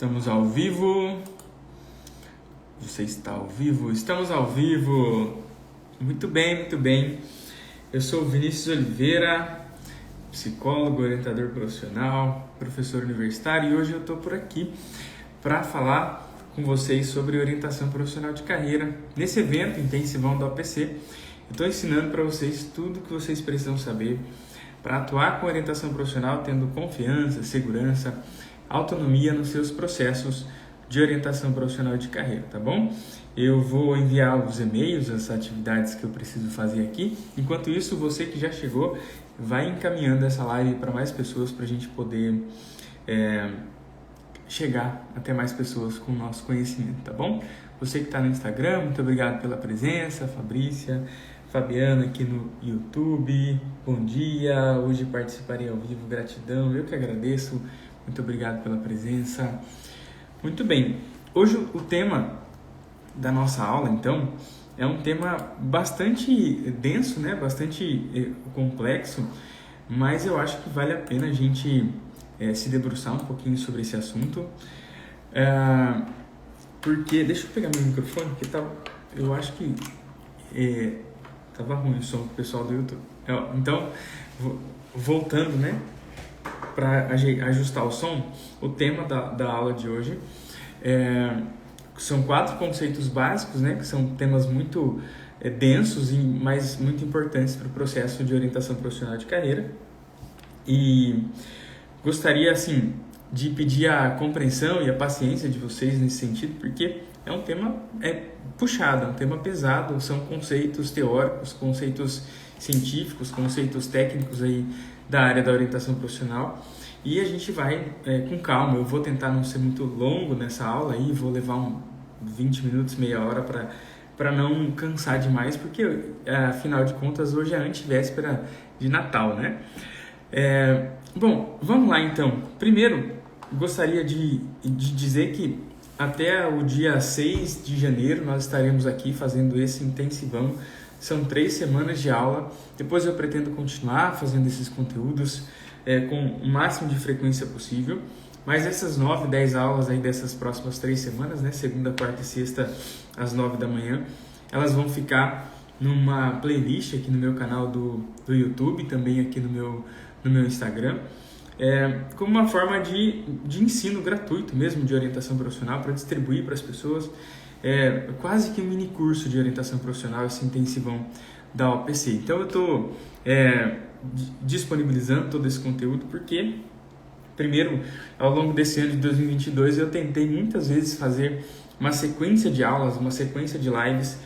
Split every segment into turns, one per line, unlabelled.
Estamos ao vivo. Você está ao vivo? Estamos ao vivo. Muito bem, muito bem. Eu sou o Vinícius Oliveira, psicólogo, orientador profissional, professor universitário, e hoje eu estou por aqui para falar com vocês sobre orientação profissional de carreira. Nesse evento intensivão da OPC, eu estou ensinando para vocês tudo que vocês precisam saber para atuar com orientação profissional, tendo confiança, segurança, autonomia nos seus processos de orientação profissional de carreira, tá bom? Eu vou enviar os e-mails, as atividades que eu preciso fazer aqui. Enquanto isso, você que já chegou, vai encaminhando essa live para mais pessoas para a gente poder chegar até mais pessoas com o nosso conhecimento, tá bom? Você que está no Instagram, muito obrigado pela presença, Fabrícia, Fabiana aqui no YouTube, bom dia, hoje participarei ao vivo, gratidão, eu que agradeço, muito obrigado pela presença. Muito bem, hoje o tema da nossa aula, então, é um tema bastante denso, né? Bastante complexo, mas eu acho que vale a pena a gente se debruçar um pouquinho sobre esse assunto, porque, deixa eu pegar meu microfone, porque eu acho que tava ruim o som pro pessoal do YouTube. Então, voltando, né, para ajustar o som, o tema da aula de hoje são 4 conceitos básicos, né, que são temas muito densos, mas muito importantes para o processo de orientação profissional de carreira. E gostaria, assim, de pedir a compreensão e a paciência de vocês nesse sentido, porque é um tema puxado, é um tema pesado, são conceitos teóricos, conceitos científicos, conceitos técnicos aí da área da orientação profissional, e a gente vai com calma. Eu vou tentar não ser muito longo nessa aula aí, vou levar 20 minutos, meia hora para não cansar demais, porque afinal de contas hoje é antevéspera de Natal, né? Bom, vamos lá então. Primeiro, gostaria de dizer que até o dia 6 de janeiro nós estaremos aqui fazendo esse intensivão. São 3 semanas de aula. Depois eu pretendo continuar fazendo esses conteúdos com o máximo de frequência possível. Mas essas 9, 10 aulas aí dessas próximas 3 semanas, né, segunda, quarta e sexta, às 9 da manhã, elas vão ficar numa playlist aqui no meu canal do YouTube, também aqui no meu Instagram, como uma forma de ensino gratuito mesmo, de orientação profissional, para distribuir para as pessoas. Quase que um mini curso de orientação profissional, esse intensivão da OPC. Então eu estou disponibilizando todo esse conteúdo porque, primeiro, ao longo desse ano de 2022, eu tentei muitas vezes fazer uma sequência de aulas, uma sequência de lives,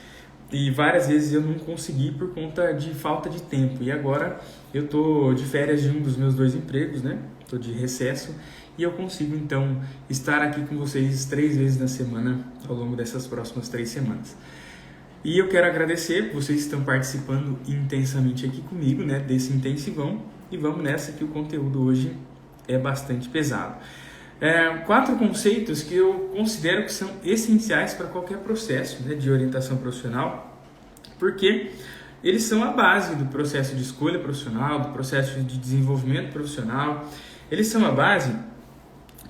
e várias vezes eu não consegui por conta de falta de tempo. E agora eu estou de férias de um dos meus 2 empregos, né? Estou de recesso e eu consigo então estar aqui com vocês 3 vezes na semana ao longo dessas próximas 3 semanas. E eu quero agradecer, vocês estão participando intensamente aqui comigo, né, desse intensivão, e vamos nessa que o conteúdo hoje é bastante pesado. 4 conceitos que eu considero que são essenciais para qualquer processo, né, de orientação profissional, porque eles são a base do processo de escolha profissional, do processo de desenvolvimento profissional. Eles são a base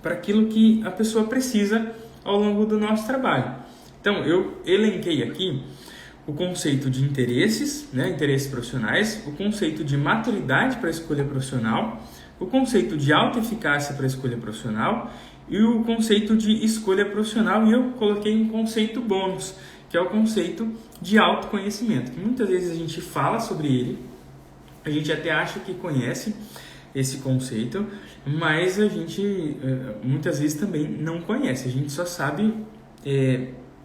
para aquilo que a pessoa precisa ao longo do nosso trabalho. Então, eu elenquei aqui o conceito de interesses, né, interesses profissionais, o conceito de maturidade para a escolha profissional, o conceito de autoeficácia para a escolha profissional e o conceito de escolha profissional, e eu coloquei um conceito bônus, que é o conceito de autoconhecimento, que muitas vezes a gente fala sobre ele, a gente até acha que conhece esse conceito, mas a gente muitas vezes também não conhece, a gente só sabe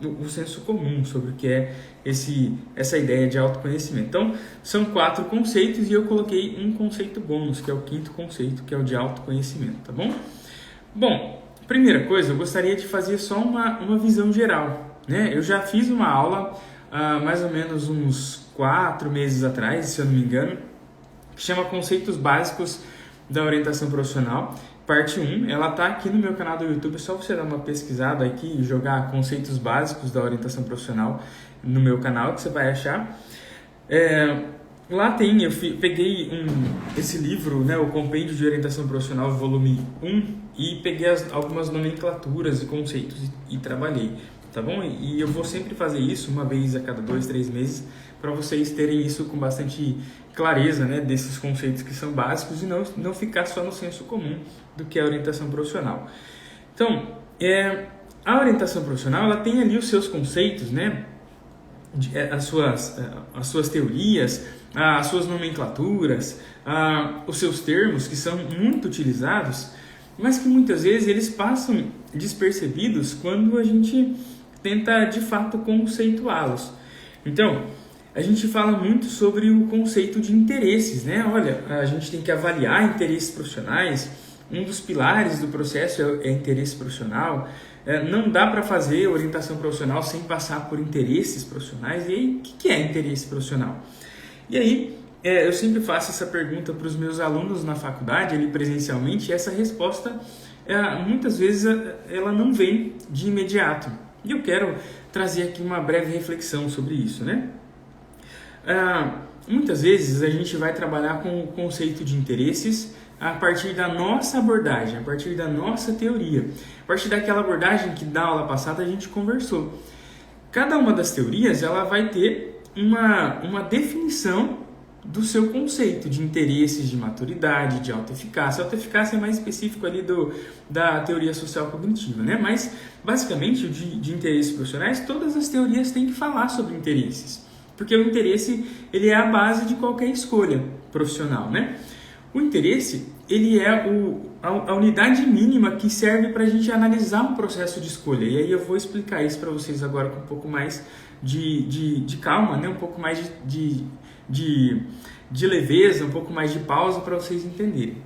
o senso comum sobre o que é essa ideia de autoconhecimento. Então, são 4 conceitos e eu coloquei um conceito bônus, que é o 5º conceito, que é o de autoconhecimento, tá bom? Bom, primeira coisa, eu gostaria de fazer só uma visão geral, né? Eu já fiz uma aula mais ou menos uns 4 meses atrás, se eu não me engano, que chama Conceitos Básicos da Orientação Profissional, parte 1, ela está aqui no meu canal do YouTube, é só você dar uma pesquisada aqui e jogar conceitos básicos da orientação profissional no meu canal que você vai achar. lá tem, peguei esse livro, né, o Compêndio de Orientação Profissional, volume 1, e peguei algumas nomenclaturas e conceitos e trabalhei, tá bom? E eu vou sempre fazer isso uma vez a cada 2, 3 meses, para vocês terem isso com bastante clareza, né, desses conceitos que são básicos e não ficar só no senso comum do que é a orientação profissional. Então, a orientação profissional, ela tem ali os seus conceitos, né, as suas teorias, as suas nomenclaturas, os seus termos que são muito utilizados, mas que muitas vezes eles passam despercebidos quando a gente tenta de fato conceituá-los. Então, a gente fala muito sobre o conceito de interesses, né? Olha, a gente tem que avaliar interesses profissionais, um dos pilares do processo é interesse profissional. Não dá para fazer orientação profissional sem passar por interesses profissionais. E aí, o que é interesse profissional? E aí, eu sempre faço essa pergunta para os meus alunos na faculdade, ali presencialmente, e essa resposta, muitas vezes, ela não vem de imediato. E eu quero trazer aqui uma breve reflexão sobre isso, né? Muitas vezes a gente vai trabalhar com o conceito de interesses a partir da nossa abordagem, a partir da nossa teoria, a partir daquela abordagem que na aula passada a gente conversou. Cada uma das teorias ela vai ter uma definição do seu conceito de interesses, de maturidade, de autoeficácia. A autoeficácia é mais específico ali da teoria social cognitiva, né? Mas basicamente de interesses profissionais, todas as teorias têm que falar sobre interesses, porque o interesse ele é a base de qualquer escolha profissional, né? O interesse ele é a unidade mínima que serve para a gente analisar um processo de escolha. E aí eu vou explicar isso para vocês agora com um pouco mais de calma, né? Um pouco mais de leveza, um pouco mais de pausa para vocês entenderem.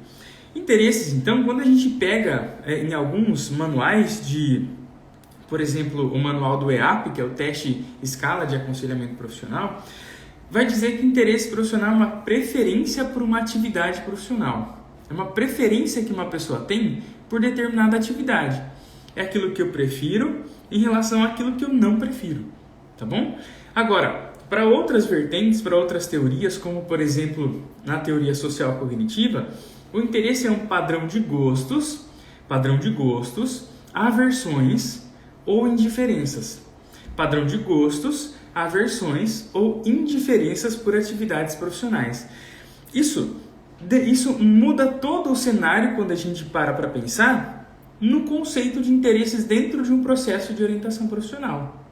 Interesses, então, quando a gente pega em alguns manuais por exemplo, o manual do EAP, que é o Teste Escala de Aconselhamento Profissional, vai dizer que interesse profissional é uma preferência por uma atividade profissional. É uma preferência que uma pessoa tem por determinada atividade. É aquilo que eu prefiro em relação àquilo que eu não prefiro, tá bom? Agora, para outras vertentes, para outras teorias, como por exemplo na teoria social cognitiva, o interesse é um padrão de gostos, aversões ou indiferenças. Padrão de gostos, aversões ou indiferenças por atividades profissionais. Isso muda todo o cenário quando a gente para pensar no conceito de interesses dentro de um processo de orientação profissional.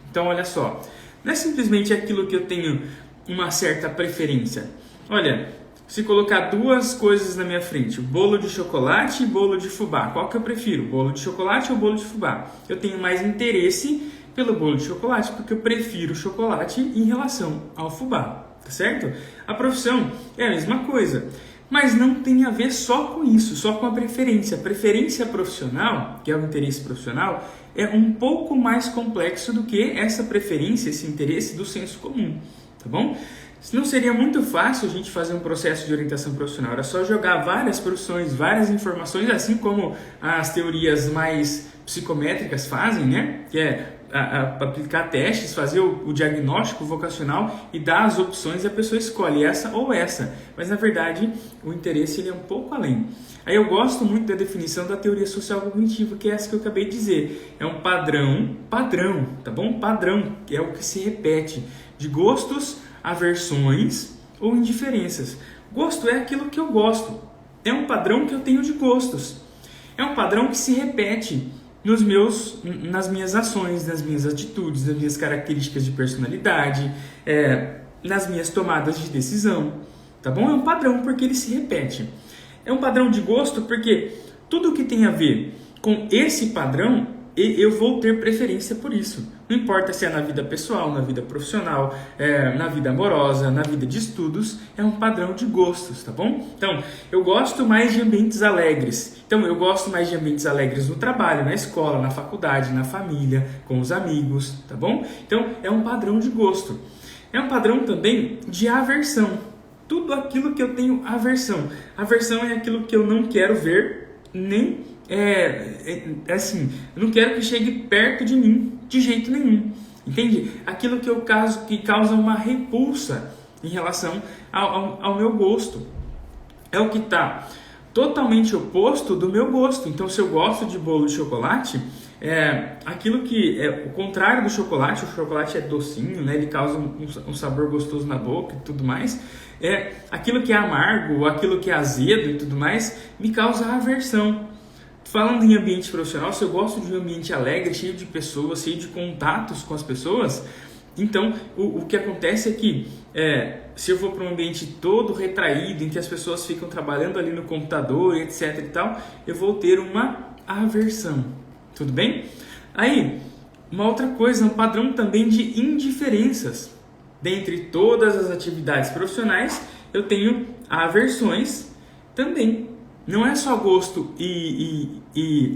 Então, olha só, não é simplesmente aquilo que eu tenho uma certa preferência. Olha, se colocar duas coisas na minha frente, bolo de chocolate e bolo de fubá, qual que eu prefiro? Bolo de chocolate ou bolo de fubá? Eu tenho mais interesse pelo bolo de chocolate porque eu prefiro chocolate em relação ao fubá, tá certo? A profissão é a mesma coisa, mas não tem a ver só com isso, só com a preferência. A preferência profissional, que é o interesse profissional, é um pouco mais complexo do que essa preferência, esse interesse do senso comum, tá bom? Não seria muito fácil a gente fazer um processo de orientação profissional, era só jogar várias profissões, várias informações, assim como as teorias mais psicométricas fazem, né? Que é aplicar testes, fazer o diagnóstico vocacional e dar as opções e a pessoa escolhe essa ou essa. Mas na verdade o interesse ele é um pouco além. Aí eu gosto muito da definição da teoria social cognitiva, que é essa que eu acabei de dizer. É um padrão, tá bom? Padrão, que é o que se repete, de gostos, aversões ou indiferenças. Gosto é aquilo que eu gosto. É um padrão que eu tenho de gostos. É um padrão que se repete nas minhas ações, nas minhas atitudes, nas minhas características de personalidade, nas minhas tomadas de decisão. Tá bom? É um padrão porque ele se repete. É um padrão de gosto porque tudo que tem a ver com esse padrão, eu vou ter preferência por isso. Não importa se é na vida pessoal, na vida profissional, na vida amorosa, na vida de estudos, é um padrão de gostos, tá bom? Então, eu gosto mais de ambientes alegres. Então, eu gosto mais de ambientes alegres no trabalho, na escola, na faculdade, na família, com os amigos, tá bom? Então, é um padrão de gosto. É um padrão também de aversão. Tudo aquilo que eu tenho aversão. Aversão é aquilo que eu não quero ver, nem assim, eu não quero que chegue perto de mim de jeito nenhum, entende? Aquilo que causa uma repulsa em relação ao meu gosto. É o que está totalmente oposto do meu gosto. Então, se eu gosto de bolo de chocolate, aquilo que é o contrário do chocolate, o chocolate é docinho, né? Ele causa um sabor gostoso na boca e tudo mais. Aquilo que é amargo, aquilo que é azedo e tudo mais, me causa aversão. Falando em ambiente profissional, se eu gosto de um ambiente alegre, cheio de pessoas, cheio de contatos com as pessoas, então o que acontece é que se eu for para um ambiente todo retraído, em que as pessoas ficam trabalhando ali no computador, etc e tal, eu vou ter uma aversão. Tudo bem? Aí, uma outra coisa, um padrão também de indiferenças. Dentre todas as atividades profissionais, eu tenho aversões também. Não é só gosto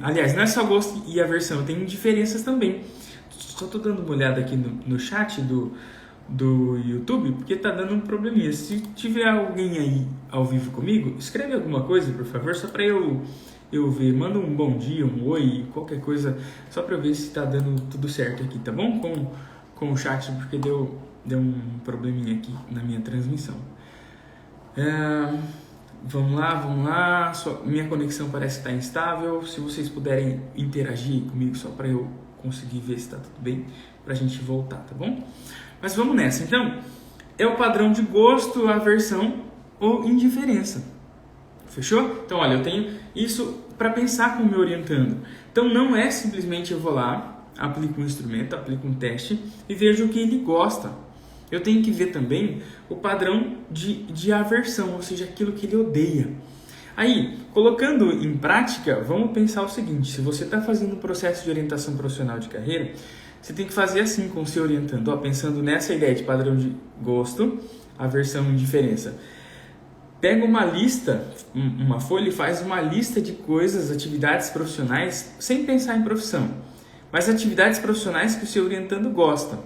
aliás, não é só gosto e aversão, eu tenho indiferenças também. Só estou dando uma olhada aqui no chat do YouTube, porque está dando um probleminha. Se tiver alguém aí ao vivo comigo, escreve alguma coisa, por favor, só para eu ver. Manda um bom dia, um oi, qualquer coisa, só para eu ver se está dando tudo certo aqui, tá bom? Com o chat, porque deu um probleminha aqui na minha transmissão. Vamos lá. Minha conexão parece estar instável. Se vocês puderem interagir comigo só para eu conseguir ver se está tudo bem, para a gente voltar, tá bom? Mas vamos nessa. Então, é o padrão de gosto, aversão ou indiferença. Fechou? Então, olha, eu tenho isso para pensar com o meu orientando. Então, não é simplesmente eu vou lá, aplico um instrumento, aplico um teste e vejo o que ele gosta. Eu tenho que ver também o padrão de aversão, ou seja, aquilo que ele odeia. Aí, colocando em prática, vamos pensar o seguinte: se você está fazendo um processo de orientação profissional de carreira, você tem que fazer assim com o seu orientando, pensando nessa ideia de padrão de gosto, aversão e indiferença. Pega uma lista, uma folha e faz uma lista de coisas, atividades profissionais, sem pensar em profissão, mas atividades profissionais que o seu orientando gosta.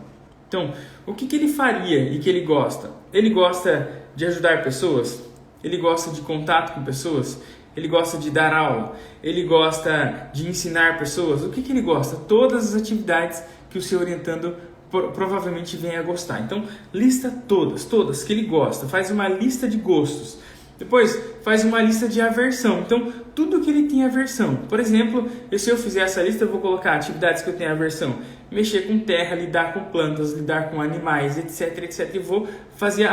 Então, o que ele faria e que ele gosta? Ele gosta de ajudar pessoas? Ele gosta de contato com pessoas? Ele gosta de dar aula? Ele gosta de ensinar pessoas? O que ele gosta? Todas as atividades que o seu orientando provavelmente venha a gostar. Então, lista todas que ele gosta. Faz uma lista de gostos. Depois, faz uma lista de aversão. Então, tudo que ele tem aversão. Por exemplo, se eu fizer essa lista, eu vou colocar atividades que eu tenho aversão. Mexer com terra, lidar com plantas, lidar com animais, etc. E vou fazer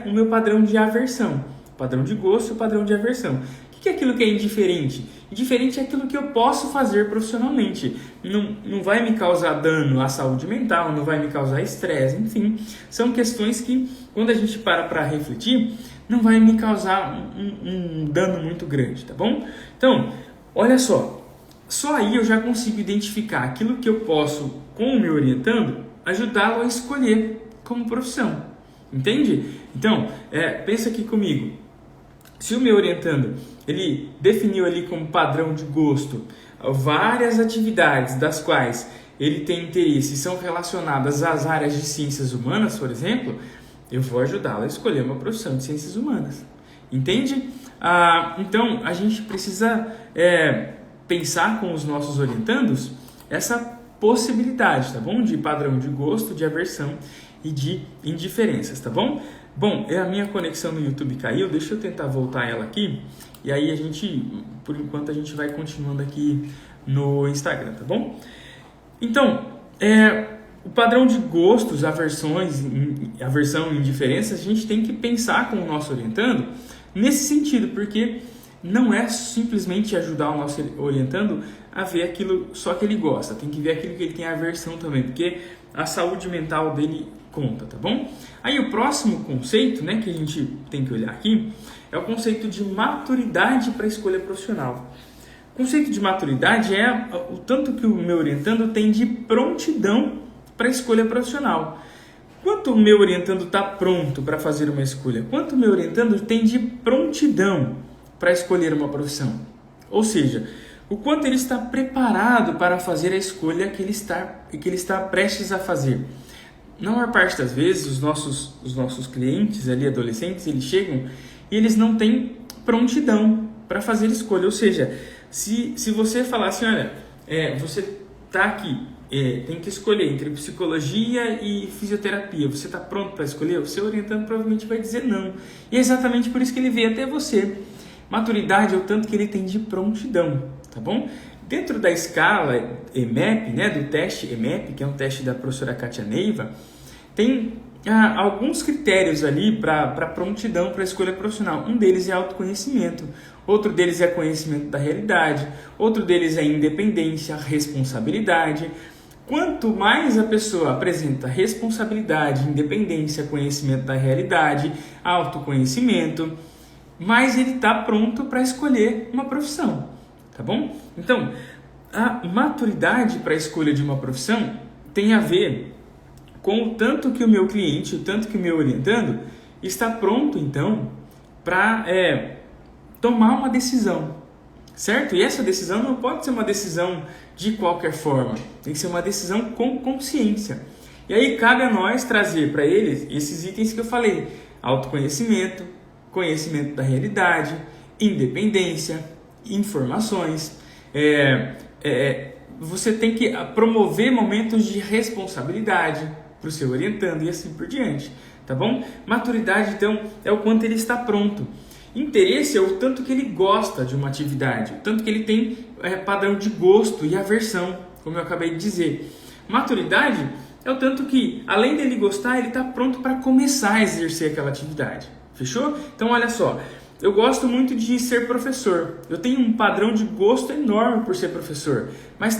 o meu padrão de aversão. Padrão de gosto e padrão de aversão. O que é aquilo que é indiferente? Indiferente é aquilo que eu posso fazer profissionalmente. Não vai me causar dano à saúde mental, não vai me causar estresse, enfim. São questões que, quando a gente para refletir, não vai me causar um dano muito grande, tá bom? Então, olha só. Só aí eu já consigo identificar aquilo que eu posso, com o meu orientando, ajudá-lo a escolher como profissão. Entende? Então, pensa aqui comigo. Se o meu orientando, ele definiu ali como padrão de gosto várias atividades das quais ele tem interesse e são relacionadas às áreas de ciências humanas, por exemplo, eu vou ajudá-lo a escolher uma profissão de ciências humanas. Entende? Então, a gente precisa pensar com os nossos orientandos essa possibilidade, tá bom? De padrão de gosto, de aversão e de indiferenças, tá bom? Bom, a minha conexão no YouTube caiu, deixa eu tentar voltar ela aqui, e aí por enquanto a gente vai continuando aqui no Instagram, tá bom? Então, o padrão de gostos, aversão e indiferença, a gente tem que pensar com o nosso orientando nesse sentido, porque não é simplesmente ajudar o nosso orientando a ver aquilo só que ele gosta, tem que ver aquilo que ele tem aversão também, porque a saúde mental dele conta, tá bom? Aí o próximo conceito, né, que a gente tem que olhar aqui é o conceito de maturidade para a escolha profissional. O conceito de maturidade é o tanto que o meu orientando tem de prontidão para a escolha profissional. Quanto o meu orientando está pronto para fazer uma escolha? Quanto o meu orientando tem de prontidão para escolher uma profissão? Ou seja, o quanto ele está preparado para fazer a escolha que ele está prestes a fazer. Na maior parte das vezes, os nossos clientes ali, adolescentes, eles chegam e eles não têm prontidão para fazer escolha. Ou seja, se você falar assim, olha, você tá aqui, tem que escolher entre psicologia e fisioterapia, você está pronto para escolher? O seu orientando provavelmente vai dizer não. E é exatamente por isso que ele veio até você. Maturidade é o tanto que ele tem de prontidão, tá bom? Dentro da escala EMAP, né, do teste EMAP, que é um teste da professora Kátia Neiva, tem alguns critérios ali para prontidão para a escolha profissional. Um deles é autoconhecimento, outro deles é conhecimento da realidade, outro deles é independência, responsabilidade. Quanto mais a pessoa apresenta responsabilidade, independência, conhecimento da realidade, autoconhecimento, mais ele está pronto para escolher uma profissão, tá bom? Então, a maturidade para a escolha de uma profissão tem a ver com o tanto que o meu cliente, o tanto que o meu orientando está pronto, então, para tomar uma decisão, certo? E essa decisão não pode ser uma decisão de qualquer forma, tem que ser uma decisão com consciência. E aí cabe a nós trazer para eles esses itens que eu falei: autoconhecimento, conhecimento da realidade, independência, informações. Você tem que promover momentos de responsabilidade para o seu orientando e assim por diante, tá bom? Maturidade, então, é o quanto ele está pronto. Interesse é o tanto que ele gosta de uma atividade, o tanto que ele tem padrão de gosto e aversão, como eu acabei de dizer. Maturidade é o tanto que, além dele gostar, ele está pronto para começar a exercer aquela atividade. Fechou? Então, olha só, eu gosto muito de ser professor. Eu tenho um padrão de gosto enorme por ser professor. Mas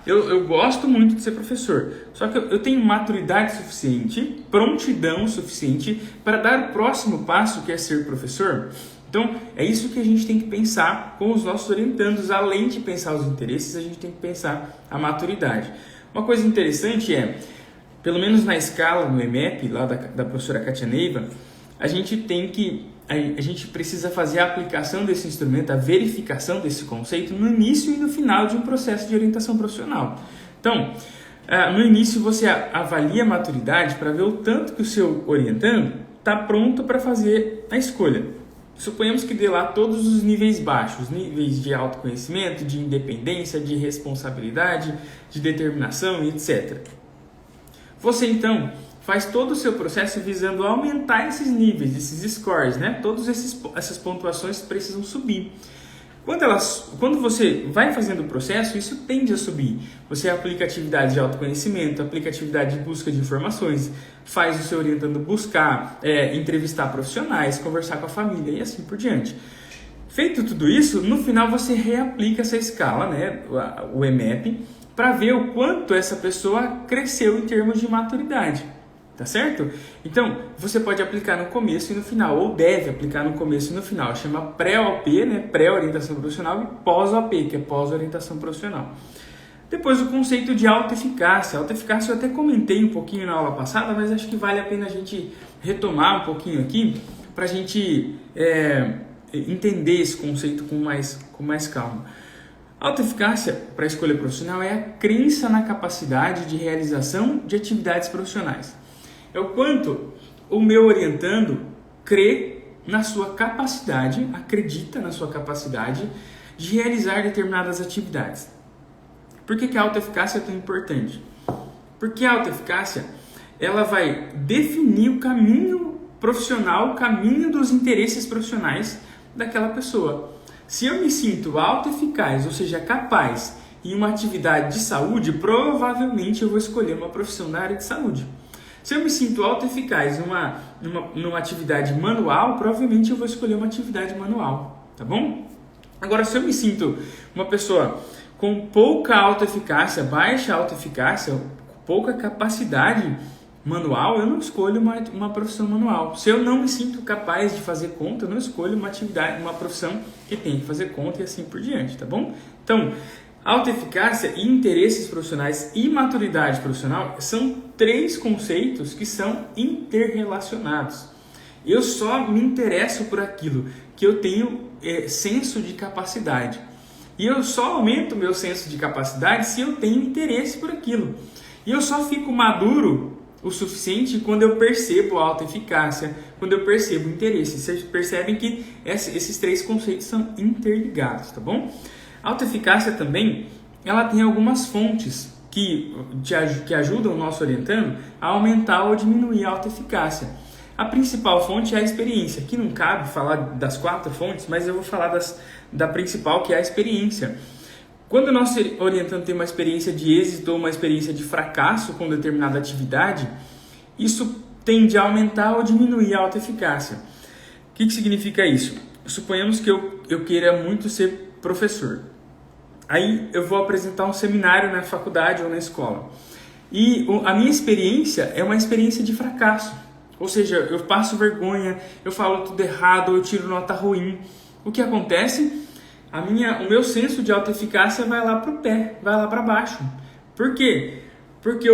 eu gosto muito de ser professor. Só que eu tenho maturidade suficiente, prontidão suficiente para dar o próximo passo, que é ser professor. Então, é isso que a gente tem que pensar com os nossos orientandos. Além de pensar os interesses, a gente tem que pensar a maturidade. Uma coisa interessante pelo menos na escala, no EMAP, lá da professora Kátia Neiva, a gente precisa fazer a aplicação desse instrumento, a verificação desse conceito no início e no final de um processo de orientação profissional. Então, no início você avalia a maturidade para ver o tanto que o seu orientando está pronto para fazer a escolha. Suponhamos que dê lá todos os níveis baixos, níveis de autoconhecimento, de independência, de responsabilidade, de determinação e etc. Você então faz todo o seu processo visando aumentar esses níveis, esses scores, né? Todas essas pontuações precisam subir. Quando você vai fazendo o processo, isso tende a subir. Você aplica atividade de autoconhecimento, aplica atividade de busca de informações, faz o seu orientando buscar, entrevistar profissionais, conversar com a família e assim por diante. Feito tudo isso, no final você reaplica essa escala, né? O EMAP, para ver o quanto essa pessoa cresceu em termos de maturidade. Tá certo? Então, você pode aplicar no começo e no final, ou deve aplicar no começo e no final. Chama pré-OP, né? Pré-orientação profissional, e pós-OP, que é pós-orientação profissional. Depois, o conceito de autoeficácia. Autoeficácia eu até comentei um pouquinho na aula passada, mas acho que vale a pena a gente retomar um pouquinho aqui, para a gente entender esse conceito com mais calma. Autoeficácia para a escolha profissional é a crença na capacidade de realização de atividades profissionais. É o quanto o meu orientando crê na sua capacidade, acredita na sua capacidade de realizar determinadas atividades. Por que a autoeficácia é tão importante? Porque a autoeficácia ela vai definir o caminho profissional, o caminho dos interesses profissionais daquela pessoa. Se eu me sinto autoeficaz, ou seja, capaz em uma atividade de saúde, provavelmente eu vou escolher uma profissão na área de saúde. Se eu me sinto autoeficaz numa atividade manual, provavelmente eu vou escolher uma atividade manual, tá bom? Agora, se eu me sinto uma pessoa com pouca autoeficácia, baixa autoeficácia, pouca capacidade manual, eu não escolho uma profissão manual. Se eu não me sinto capaz de fazer conta, eu não escolho uma profissão que tem que fazer conta e assim por diante, tá bom? Então, autoeficácia e interesses profissionais e maturidade profissional são 3 conceitos que são interrelacionados. Eu só me interesso por aquilo que eu tenho senso de capacidade. E eu só aumento meu senso de capacidade se eu tenho interesse por aquilo. E eu só fico maduro o suficiente quando eu percebo a autoeficácia, quando eu percebo o interesse. Vocês percebem que esses 3 conceitos são interligados, tá bom? Autoeficácia também ela tem algumas fontes que ajudam o nosso orientando a aumentar ou diminuir a autoeficácia. A principal fonte é a experiência. Aqui não cabe falar das 4 fontes, mas eu vou falar da principal, que é a experiência. Quando o nosso orientando tem uma experiência de êxito ou uma experiência de fracasso com determinada atividade, isso tende a aumentar ou diminuir a autoeficácia. O que significa isso? Suponhamos que eu queira muito ser professor. Aí eu vou apresentar um seminário na faculdade ou na escola. E a minha experiência é uma experiência de fracasso. Ou seja, eu passo vergonha, eu falo tudo errado, eu tiro nota ruim. O que acontece? O meu senso de autoeficácia vai lá para o pé, vai lá para baixo. Por quê? Porque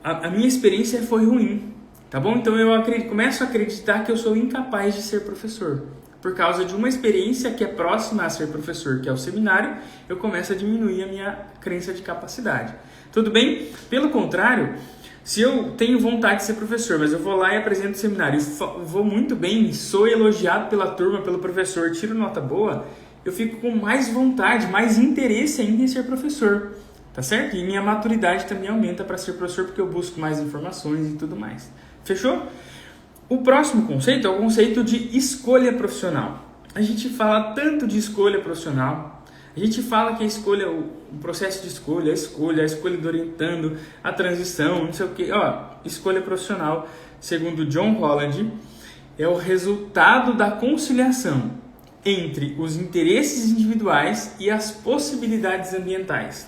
a minha experiência foi ruim, tá bom? Então eu começo a acreditar que eu sou incapaz de ser professor. Por causa de uma experiência que é próxima a ser professor, que é o seminário, eu começo a diminuir a minha crença de capacidade. Tudo bem? Pelo contrário, se eu tenho vontade de ser professor, mas eu vou lá e apresento o seminário, vou muito bem, sou elogiado pela turma, pelo professor, tiro nota boa, eu fico com mais vontade, mais interesse ainda em ser professor, tá certo? E minha maturidade também aumenta para ser professor, porque eu busco mais informações e tudo mais. Fechou? O próximo conceito é o conceito de escolha profissional. A gente fala tanto de escolha profissional, a gente fala que a escolha, o processo de escolha, a escolha do orientando, a transição, não sei o que. Escolha profissional, segundo John Holland, é o resultado da conciliação entre os interesses individuais e as possibilidades ambientais.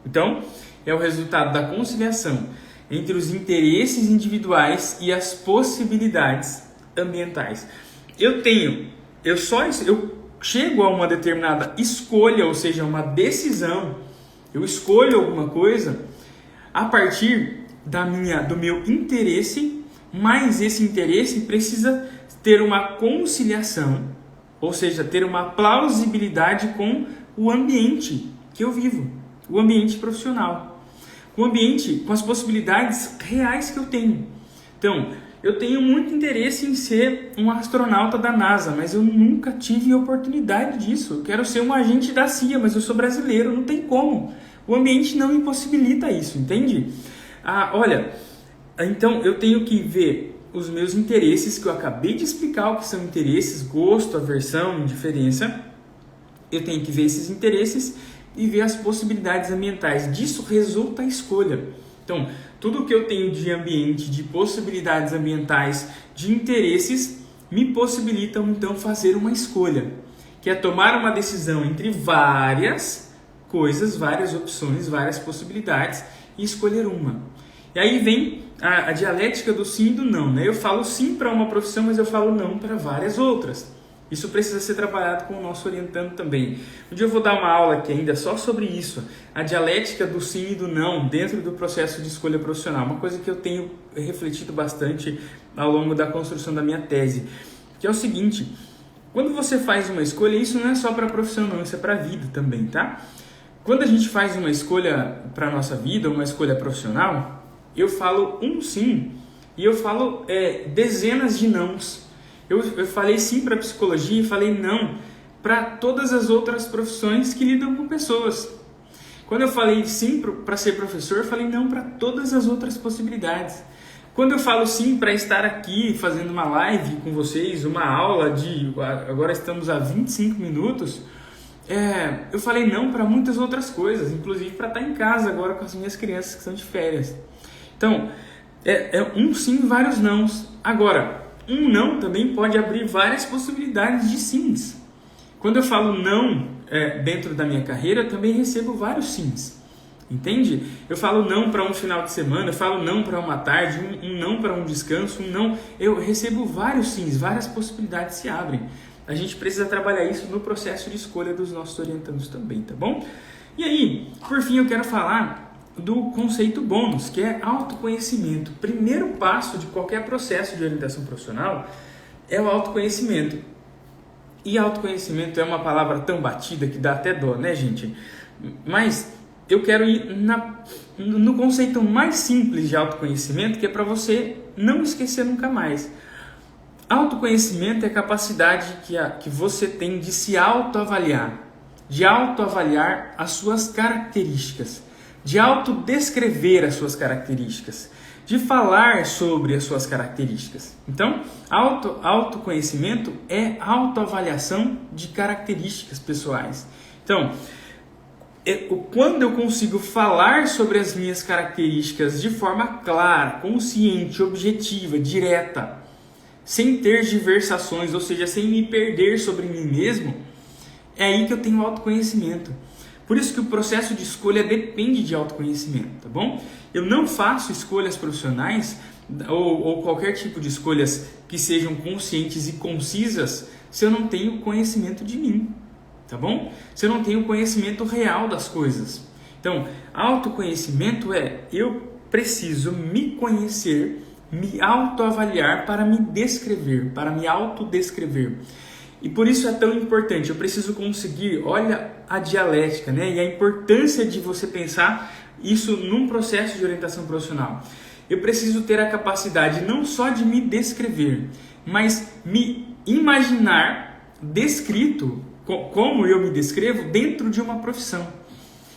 Então, é o resultado da conciliação entre os interesses individuais e as possibilidades ambientais. Eu chego a uma determinada escolha, ou seja, uma decisão, eu escolho alguma coisa a partir do meu interesse, mas esse interesse precisa ter uma conciliação, ou seja, ter uma plausibilidade com o ambiente que eu vivo, o ambiente profissional. O ambiente com as possibilidades reais que eu tenho. Então, eu tenho muito interesse em ser um astronauta da NASA, mas eu nunca tive oportunidade disso. Eu quero ser um agente da CIA, mas eu sou brasileiro, não tem como. O ambiente não me possibilita isso, entende? Então eu tenho que ver os meus interesses, que eu acabei de explicar o que são interesses, gosto, aversão, indiferença. Eu tenho que ver esses interesses e ver as possibilidades ambientais. Disso resulta a escolha. Então, tudo que eu tenho de ambiente, de possibilidades ambientais, de interesses, me possibilitam então fazer uma escolha, que é tomar uma decisão entre várias coisas, várias opções, várias possibilidades e escolher uma. E aí vem a dialética do sim e do não, né? Eu falo sim para uma profissão, mas eu falo não para várias outras. Isso precisa ser trabalhado com o nosso orientando também. Um dia eu vou dar uma aula aqui ainda só sobre isso, a dialética do sim e do não dentro do processo de escolha profissional, uma coisa que eu tenho refletido bastante ao longo da construção da minha tese, que é o seguinte: quando você faz uma escolha, isso não é só para a profissão não, isso é para a vida também, tá? Quando a gente faz uma escolha para a nossa vida, uma escolha profissional, eu falo um sim e eu falo dezenas de nãos. Eu falei sim para a psicologia e falei não para todas as outras profissões que lidam com pessoas. Quando eu falei sim para ser professor, eu falei não para todas as outras possibilidades. Quando eu falo sim para estar aqui fazendo uma live com vocês, uma aula agora estamos a 25 minutos, eu falei não para muitas outras coisas, inclusive para estar em casa agora com as minhas crianças que estão de férias. Então, um sim e vários nãos. Agora, um não também pode abrir várias possibilidades de sims. Quando eu falo não dentro da minha carreira, eu também recebo vários sims. Entende? Eu falo não para um final de semana, eu falo não para uma tarde, um não para um descanso, um não. Eu recebo vários sims, várias possibilidades se abrem. A gente precisa trabalhar isso no processo de escolha dos nossos orientandos também, tá bom? E aí, por fim, eu quero falar do conceito bônus, que é autoconhecimento. Primeiro passo de qualquer processo de orientação profissional é o autoconhecimento. E autoconhecimento é uma palavra tão batida que dá até dó, né, gente? Mas eu quero ir no conceito mais simples de autoconhecimento, que é para você não esquecer nunca mais. Autoconhecimento é a capacidade que você tem de se autoavaliar. de autoavaliar as suas características, de autodescrever as suas características, de falar sobre as suas características. Então, autoconhecimento é autoavaliação de características pessoais. Então, quando eu consigo falar sobre as minhas características de forma clara, consciente, objetiva, direta, sem ter diversações, ou seja, sem me perder sobre mim mesmo, é aí que eu tenho autoconhecimento. Por isso que o processo de escolha depende de autoconhecimento, tá bom? Eu não faço escolhas profissionais ou qualquer tipo de escolhas que sejam conscientes e concisas se eu não tenho conhecimento de mim, tá bom? Se eu não tenho conhecimento real das coisas. Então, autoconhecimento é eu preciso me conhecer, me autoavaliar para me descrever, para me autodescrever. E por isso é tão importante, eu preciso conseguir, olha a dialética, né? E a importância de você pensar isso num processo de orientação profissional. Eu preciso ter a capacidade não só de me descrever, mas me imaginar descrito, como eu me descrevo dentro de uma profissão.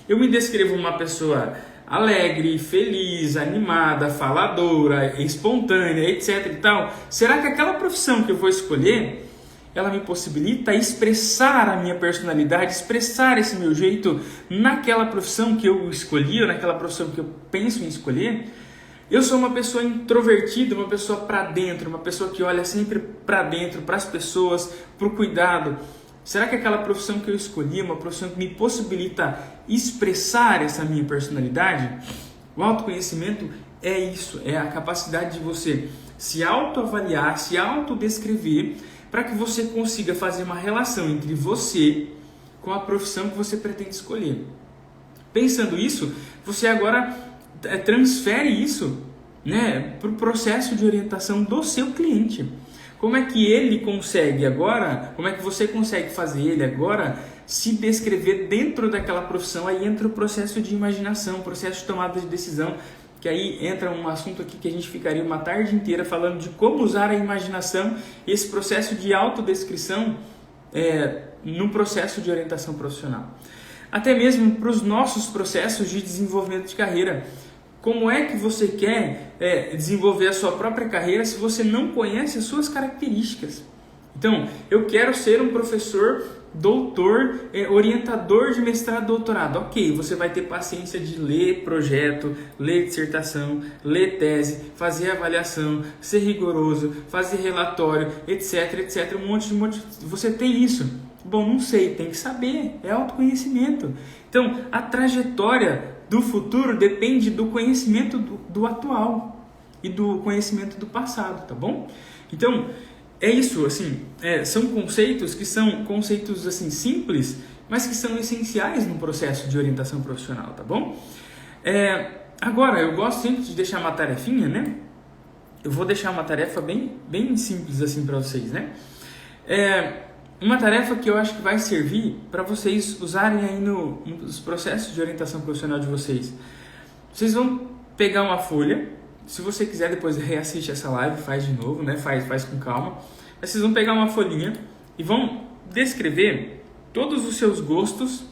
Eu me descrevo uma pessoa alegre, feliz, animada, faladora, espontânea, etc e tal. Será que aquela profissão que eu vou escolher, ela me possibilita expressar a minha personalidade, expressar esse meu jeito naquela profissão que eu escolhi, ou naquela profissão que eu penso em escolher? Eu sou uma pessoa introvertida, uma pessoa para dentro, uma pessoa que olha sempre para dentro, para as pessoas, para o cuidado. Será que aquela profissão que eu escolhi é uma profissão que me possibilita expressar essa minha personalidade? O autoconhecimento é isso, é a capacidade de você se autoavaliar, se autodescrever, para que você consiga fazer uma relação entre você com a profissão que você pretende escolher. Pensando isso, você agora transfere isso, né, para o processo de orientação do seu cliente. Como é que ele consegue agora, como é que você consegue fazer ele agora se descrever dentro daquela profissão? Aí entra o processo de imaginação, o processo de tomada de decisão, que aí entra um assunto aqui que a gente ficaria uma tarde inteira falando de como usar a imaginação, esse processo de autodescrição no processo de orientação profissional. Até mesmo para os nossos processos de desenvolvimento de carreira. Como é que você quer desenvolver a sua própria carreira se você não conhece as suas características? Então, eu quero ser um professor, doutor, orientador de mestrado e doutorado. Ok, você vai ter paciência de ler projeto, ler dissertação, ler tese, fazer avaliação, ser rigoroso, fazer relatório, etc, etc. Um monte. Você tem isso? Bom, não sei, tem que saber, é autoconhecimento. Então, a trajetória do futuro depende do conhecimento do atual e do conhecimento do passado, tá bom? Então, é isso, assim, são conceitos que são conceitos assim, simples, mas que são essenciais no processo de orientação profissional, tá bom? Agora, eu gosto sempre de deixar uma tarefinha, né? Eu vou deixar uma tarefa bem simples assim para vocês, né? Uma tarefa que eu acho que vai servir para vocês usarem aí nos processos de orientação profissional de vocês. Vocês vão pegar uma folha, se você quiser depois reassiste essa live, faz de novo, né? Faz com calma. Mas vocês vão pegar uma folhinha e vão descrever todos os seus gostos,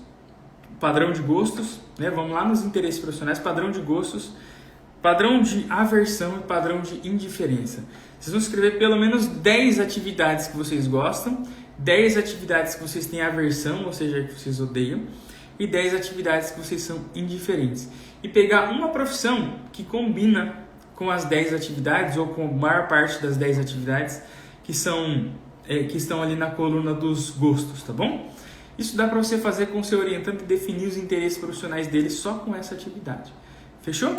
padrão de gostos, né? Vamos lá nos interesses profissionais, padrão de gostos, padrão de aversão e padrão de indiferença. Vocês vão escrever pelo menos 10 atividades que vocês gostam, 10 atividades que vocês têm aversão, ou seja, que vocês odeiam, e 10 atividades que vocês são indiferentes. E pegar uma profissão que combina com as 10 atividades, ou com a maior parte das 10 atividades que estão ali na coluna dos gostos, tá bom? Isso dá para você fazer com o seu orientante e definir os interesses profissionais dele só com essa atividade. Fechou?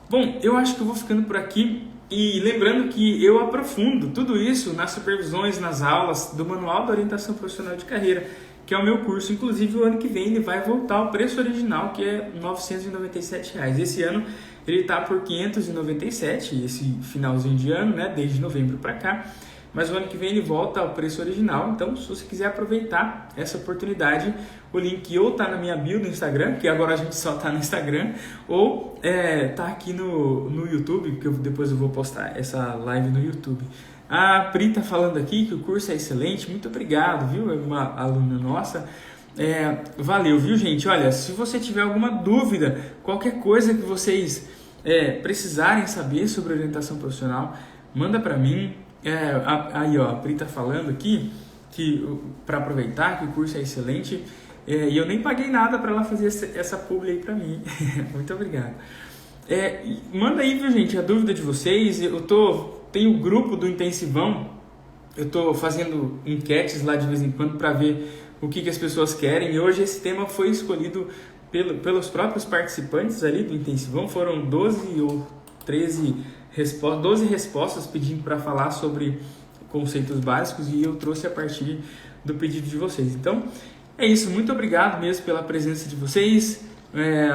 Bom, eu acho que eu vou ficando por aqui. E lembrando que eu aprofundo tudo isso nas supervisões, nas aulas do Manual da Orientação Profissional de Carreira, que é o meu curso. Inclusive, o ano que vem ele vai voltar ao preço original, que é R$ 997. Esse ano ele está por R$ 597, esse finalzinho de ano, né, desde novembro para cá. Mas o ano que vem ele volta ao preço original. Então, se você quiser aproveitar essa oportunidade, o link ou está na minha bio no Instagram, que agora a gente só está no Instagram, ou está aqui no YouTube, que depois eu vou postar essa live no YouTube. A Pri está falando aqui que o curso é excelente. Muito obrigado, viu? É uma aluna nossa. Valeu, viu, gente? Olha, se você tiver alguma dúvida, qualquer coisa que vocês precisarem saber sobre orientação profissional, manda para mim. Aí, ó, a Pri tá falando aqui que para aproveitar que o curso é excelente, e eu nem paguei nada para ela fazer essa publi aí para mim. Muito obrigado. Manda aí, viu, gente, a dúvida de vocês. Tenho o grupo do Intensivão. Eu estou fazendo enquetes lá de vez em quando para ver o que as pessoas querem. E hoje esse tema foi escolhido pelos próprios participantes ali do Intensivão. Foram 12 ou 13 respostas, 12 respostas pedindo para falar sobre conceitos básicos, e eu trouxe a partir do pedido de vocês. Então, é isso. Muito obrigado mesmo pela presença de vocês.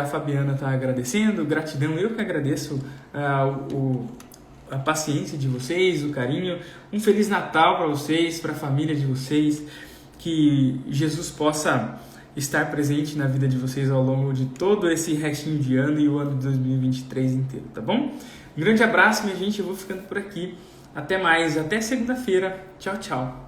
A Fabiana está agradecendo. Gratidão. Eu que agradeço a paciência de vocês, o carinho. Um Feliz Natal para vocês, para a família de vocês. Que Jesus possa estar presente na vida de vocês ao longo de todo esse restinho de ano e o ano de 2023 inteiro, tá bom? Um grande abraço, minha gente. Eu vou ficando por aqui. Até mais. Até segunda-feira. Tchau, tchau.